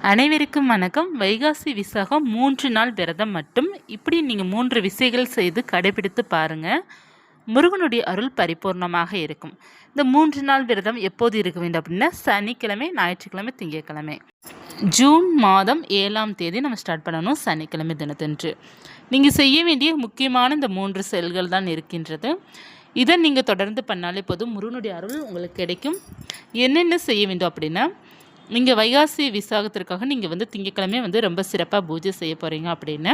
அனைவருக்கும் வணக்கம். வைகாசி விசாகம் 3 நாள் விரதம் மட்டும் இப்படி நீங்கள் 3 விசைகள் செய்து கடைபிடித்து பாருங்கள். முருகனுடைய அருள் பரிபூர்ணமாக இருக்கும். இந்த 3 நாள் விரதம் எப்போது இருக்க வேண்டும் அப்படின்னா சனிக்கிழமை, ஞாயிற்றுக்கிழமை, திங்கட்கிழமை. ஜூன் மாதம் 7ஆம் தேதி நம்ம ஸ்டார்ட் பண்ணணும், சனிக்கிழமை தினத்தன்று. நீங்கள் செய்ய வேண்டிய முக்கியமான இந்த 3 செயல்கள் தான் இருக்கின்றது. இதை நீங்கள் தொடர்ந்து பண்ணாலே போதும், முருகனுடைய அருள் உங்களுக்கு கிடைக்கும். என்னென்ன செய்ய வேண்டும் அப்படின்னா, நீங்கள் வைகாசி விசாகத்திற்காக நீங்கள் திங்கக்கிழமை ரொம்ப சிறப்பாக பூஜை செய்ய போகிறீங்க அப்படின்னா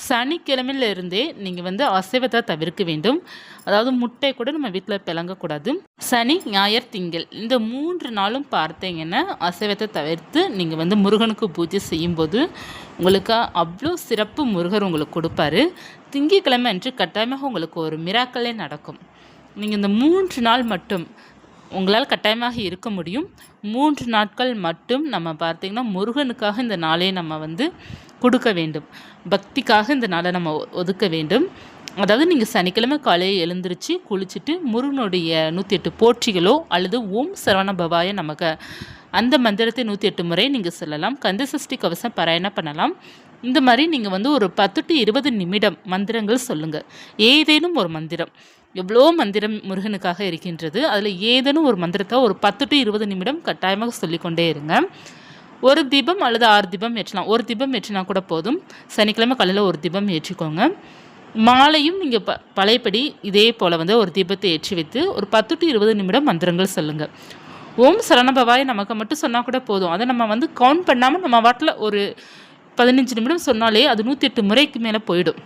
சனிக்கிழமையிலிருந்தே நீங்கள் அசைவத்தை தவிர்க்க வேண்டும். அதாவது முட்டை கூட நம்ம வீட்டில் பிளங்கக்கூடாது. சனி, ஞாயிறு, திங்கள் இந்த 3 நாளும் பார்த்தீங்கன்னா அசைவத்தை தவிர்த்து நீங்கள் முருகனுக்கு பூஜை செய்யும்போது உங்களுக்கு அவ்வளோ சிறப்பு முருகர் உங்களுக்கு கொடுப்பாரு. திங்கக்கிழமை அன்று கட்டாயமாக உங்களுக்கு ஒரு மிராக்களே நடக்கும். நீங்கள் இந்த 3 நாள் மட்டும் உங்களால் கட்டாயமாக இருக்க முடியும். 3 நாட்கள் மட்டும் நம்ம பார்த்திங்கன்னா முருகனுக்காக இந்த நாளை நம்ம கொடுக்க வேண்டும். பக்திக்காக இந்த நாளை நம்ம ஒதுக்க வேண்டும். அதாவது நீங்கள் சனிக்கிழமை காலையில் எழுந்திரிச்சு குளிச்சுட்டு முருகனுடைய 108 போற்றிகளோ அல்லது ஓம் சரவண பவாய நமக்கு அந்த மந்திரத்தை 108 முறை நீங்கள் சொல்லலாம். கந்தசஷ்டி கவசம் பாராயணம் பண்ணலாம். இந்த மாதிரி நீங்கள் ஒரு 10 to 20 நிமிடம் மந்திரங்கள் சொல்லுங்கள். ஏதேனும் ஒரு மந்திரம், எவ்வளோ மந்திரம் முருகனுக்காக இருக்கின்றது, அதில் ஏதேனும் ஒரு மந்திரத்தை ஒரு 10 to 20 நிமிடம் கட்டாயமாக சொல்லிக்கொண்டே இருங்க. ஒரு தீபம் அல்லது 6 தீபம் ஏற்றலாம். ஒரு தீபம் ஏற்றினா கூட போதும். சனிக்கிழமை காலையில் ஒரு தீபம் ஏற்றிக்கோங்க. மாலையும் நீங்கள் பழையபடி இதே போல் ஒரு தீபத்தை ஏற்றி வைத்து ஒரு 10 to 20 நிமிடம் மந்திரங்கள் சொல்லுங்கள். ஓம் சரணபவாய் நமக்கு மட்டும் சொன்னால் கூட போதும். அதை நம்ம கவுண்ட் பண்ணாமல் நம்ம வாட்டில் ஒரு 15 நிமிடம் சொன்னாலே அது 108 முறைக்கு மேலே போயிடும்.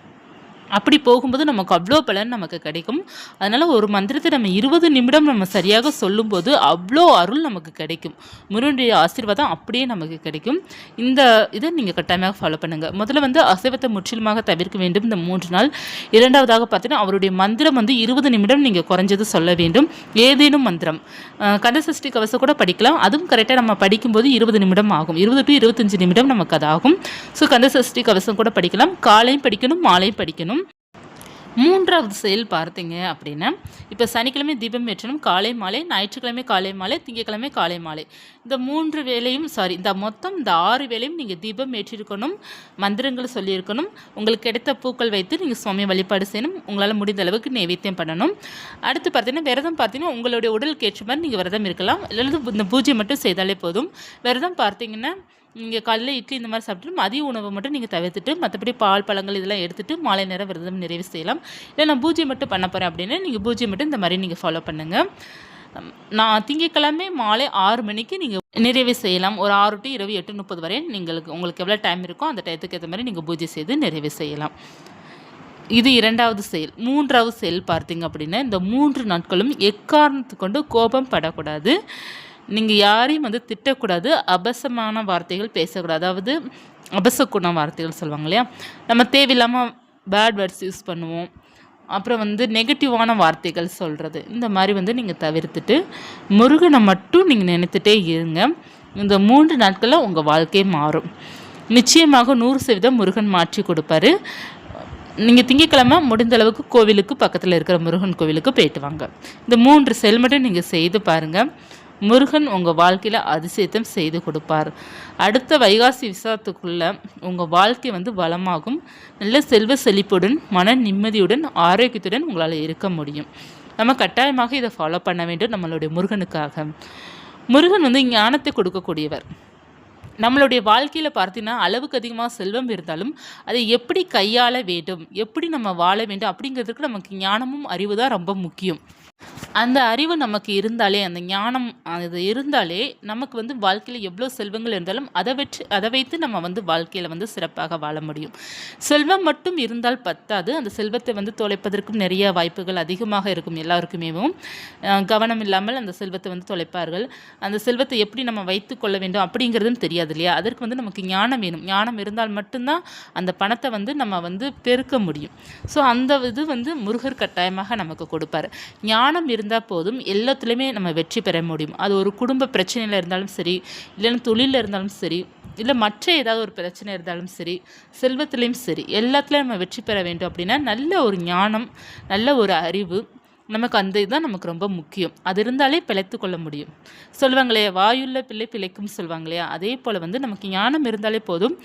அப்படி போகும்போது நமக்கு அவ்வளோ பலன் நமக்கு கிடைக்கும். அதனால் ஒரு மந்திரத்தை நம்ம 20 நிமிடம் நம்ம சரியாக சொல்லும்போது அவ்வளோ அருள் நமக்கு கிடைக்கும். முருகனுடைய ஆசீர்வாதம் அப்படியே நமக்கு கிடைக்கும். இந்த இதை நீங்கள் கட்டாயமாக ஃபாலோ பண்ணுங்கள். முதல்ல அசைவத்தை முற்றிலுமாக தவிர்க்க வேண்டும் இந்த 3 நாள். இரண்டாவதாக பார்த்தீங்கன்னா அவருடைய மந்திரம் 20 நிமிடம் நீங்கள் குறைஞ்சது சொல்ல வேண்டும். ஏதேனும் மந்திரம், கந்தசஷ்டி கவசம் கூட படிக்கலாம். அதுவும் கரெக்டாக நம்ம படிக்கும்போது 20 நிமிடம் ஆகும். 20 to 25 நிமிடம் நமக்கு அது ஆகும். ஸோ கந்தசஷ்டி கவசம் கூட படிக்கலாம். காலையும் படிக்கணும், மாலையும் படிக்கணும். 3வது செயல் பார்த்தீங்க அப்படின்னா, இப்போ சனிக்கிழமை தீபம் ஏற்றணும் காலை மாலை, ஞாயிற்றுக்கிழமை காலை மாலை, திங்கக்கிழமை காலை மாலை. இந்த 3 வேளையும் இந்த மொத்தம் இந்த 6 வேளையும் நீங்கள் தீபம் ஏற்றிருக்கணும், மந்திரங்கள் சொல்லியிருக்கணும். உங்களுக்கு கிடைத்த பூக்கள் வைத்து நீங்கள் சுவாமி வழிபாடு செய்யணும். உங்களால் முடிந்த அளவுக்கு நைவேத்தியம் பண்ணணும். அடுத்து பார்த்தீங்கன்னா விரதம் பார்த்தீங்கன்னா உங்களுடைய உடலுக்கு ஏற்ற மாதிரி நீங்கள் விரதம் இருக்கலாம். இல்லது இந்த பூஜை மட்டும் செய்தாலே போதும். விரதம் பார்த்தீங்கன்னா நீங்கள் காலையில் இட்லி இந்த மாதிரி சாப்பிட்டு மதிய உணவை மட்டும் நீங்கள் தவிர்த்துட்டு மற்றபடி பால் பழங்கள் இதெல்லாம் எடுத்துகிட்டு மாலை நேரம் விரதம் நிறைவு செய்யலாம். இல்லை நான் பூஜை மட்டும் பண்ண போகிறேன் அப்படின்னா நீங்கள் பூஜை மட்டும் இந்த மாதிரி நீங்கள் ஃபாலோ பண்ணுங்கள். நான் திங்கக்கிழமை மாலை 6 மணிக்கு நீங்கள் நிறைவு செய்யலாம். ஒரு 6 to இரவு 8:30 வரை உங்களுக்கு எவ்வளோ டைம் இருக்கோ அந்த டயத்துக்கு ஏற்ற மாதிரி நீங்கள் பூஜை செய்து நிறைவு செய்யலாம். இது 2வது செயல். 3வது செயல் பார்த்தீங்க அப்படின்னா இந்த 3 நாட்களும் எக்காரணத்து கொண்டு கோபம் படக்கூடாது. நீங்கள் யாரையும் திட்டக்கூடாது. அபசமான வார்த்தைகள் பேசக்கூடாது. அதாவது அபசகுண வார்த்தைகள் சொல்லுவாங்க இல்லையா, நம்ம தேவையில்லாமல் பேட் வேர்ட்ஸ் யூஸ் பண்ணுவோம். அப்புறம் நெகட்டிவான வார்த்தைகள் சொல்கிறது, இந்த மாதிரி நீங்கள் தவிர்த்துட்டு முருகனை மட்டும் நீங்கள் நினைத்துட்டே இருங்க. இந்த 3 நாட்களில் உங்கள் வாழ்க்கை மாறும். நிச்சயமாக 100% முருகன் மாற்றி கொடுப்பாரு. நீங்கள் திங்கக்கிழமை முடிந்த அளவுக்கு கோவிலுக்கு பக்கத்தில் இருக்கிற முருகன் கோவிலுக்கு போயிட்டு வாங்க. இந்த 3 செயல் மட்டும் நீங்கள் செய்து பாருங்கள். முருகன் உங்கள் வாழ்க்கையில் அதிசயத்தம் செய்து கொடுப்பார். அடுத்த வைகாசி விசாகத்துக்குள்ளே உங்கள் வாழ்க்கை வளமாகும். நல்ல செல்வ செழிப்புடன், மன நிம்மதியுடன், ஆரோக்கியத்துடன் உங்களால் இருக்க முடியும். நம்ம கட்டாயமாக இதை ஃபாலோ பண்ண வேண்டும் நம்மளுடைய முருகனுக்காக. முருகன் ஞானத்தை கொடுக்கக்கூடியவர். நம்மளுடைய வாழ்க்கையில் பார்த்தீங்கன்னா அளவுக்கு அதிகமாக செல்வம் இருந்தாலும் அதை எப்படி கையாள வேண்டும், எப்படி நம்ம வாழ வேண்டும் அப்படிங்கிறதுக்கு நமக்கு ஞானமும் அறிவு தான் ரொம்ப முக்கியம். அந்த அறிவு நமக்கு இருந்தாலே, அந்த ஞானம் அது இருந்தாலே நமக்கு வாழ்க்கையில் எவ்வளோ செல்வங்கள் இருந்தாலும் அதை வைத்து நம்ம வாழ்க்கையில் சிறப்பாக வாழ முடியும். செல்வம் மட்டும் இருந்தால் பத்தாது. அந்த செல்வத்தை தொலைப்பதற்கும் நிறைய வாய்ப்புகள் அதிகமாக இருக்கும். எல்லாருக்குமே கவனம் இல்லாமல் அந்த செல்வத்தை தொலைப்பார்கள். அந்த செல்வத்தை எப்படி நம்ம வைத்து கொள்ள வேண்டும் அப்படிங்கிறதும் தெரியாது இல்லையா. அதற்கு நமக்கு ஞானம் வேணும். ஞானம் இருந்தால் மட்டும்தான் அந்த பணத்தை நம்ம பெருக்க முடியும். ஸோ அந்த இது முருகர் கட்டாயமாக நமக்கு கொடுப்பார். ஞானம் இருந்தால் போதும், எல்லாத்துலேயுமே நம்ம வெற்றி பெற முடியும். அது ஒரு குடும்ப பிரச்சனையில் இருந்தாலும் சரி, இல்லைன்னா தொழிலில் இருந்தாலும் சரி, இல்லை மற்ற ஏதாவது ஒரு பிரச்சனை இருந்தாலும் சரி, செல்வத்துலேயும் சரி, எல்லாத்துலேயும் நம்ம வெற்றி பெற வேண்டும் அப்படின்னா நல்ல ஒரு ஞானம், நல்ல ஒரு அறிவு, நமக்கு அந்த இதுதான் நமக்கு ரொம்ப முக்கியம். அது இருந்தாலே பிழைத்து கொள்ள முடியும். சொல்லுவாங்களே, வாயுள்ள பிள்ளை பிழைக்கும் சொல்லுவாங்க இல்லையா? அதே போல் வந்து நமக்கு ஞானம் இருந்தாலே போதும்.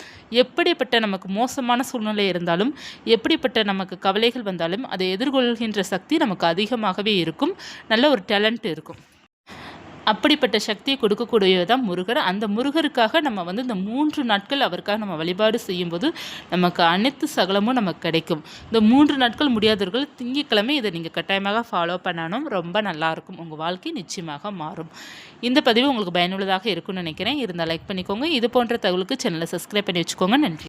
எப்படிப்பட்ட நமக்கு மோசமான சூழ்நிலை இருந்தாலும், எப்படிப்பட்ட நமக்கு கவலைகள் வந்தாலும் அதை எதிர்கொள்கின்ற சக்தி நமக்கு அதிகமாகவே இருக்கும். நல்ல ஒரு டேலண்ட் இருக்கும். அப்படிப்பட்ட சக்தியை கொடுக்கக்கூடியது தான் முருகர். அந்த முருகருக்காக நம்ம வந்து இந்த 3 நாட்கள் அவருக்காக நம்ம வழிபாடு செய்யும்போது நமக்கு அனைத்து சகலமும் நமக்கு கிடைக்கும். இந்த 3 நாட்கள் முடியாதவர்கள் திங்கட்கிழமை இதை நீங்கள் கட்டாயமாக ஃபாலோ பண்ணணும். ரொம்ப நல்லாயிருக்கும். உங்கள் வாழ்க்கை நிச்சயமாக மாறும். இந்த பதிவு உங்களுக்கு பயனுள்ளதாக இருக்கும்னு நினைக்கிறேன். இருந்தால் லைக் பண்ணிக்கோங்க. இது போன்ற தகவலுக்கு சேனலை சப்ஸ்கிரைப் பண்ணி வச்சுக்கோங்க. நன்றி.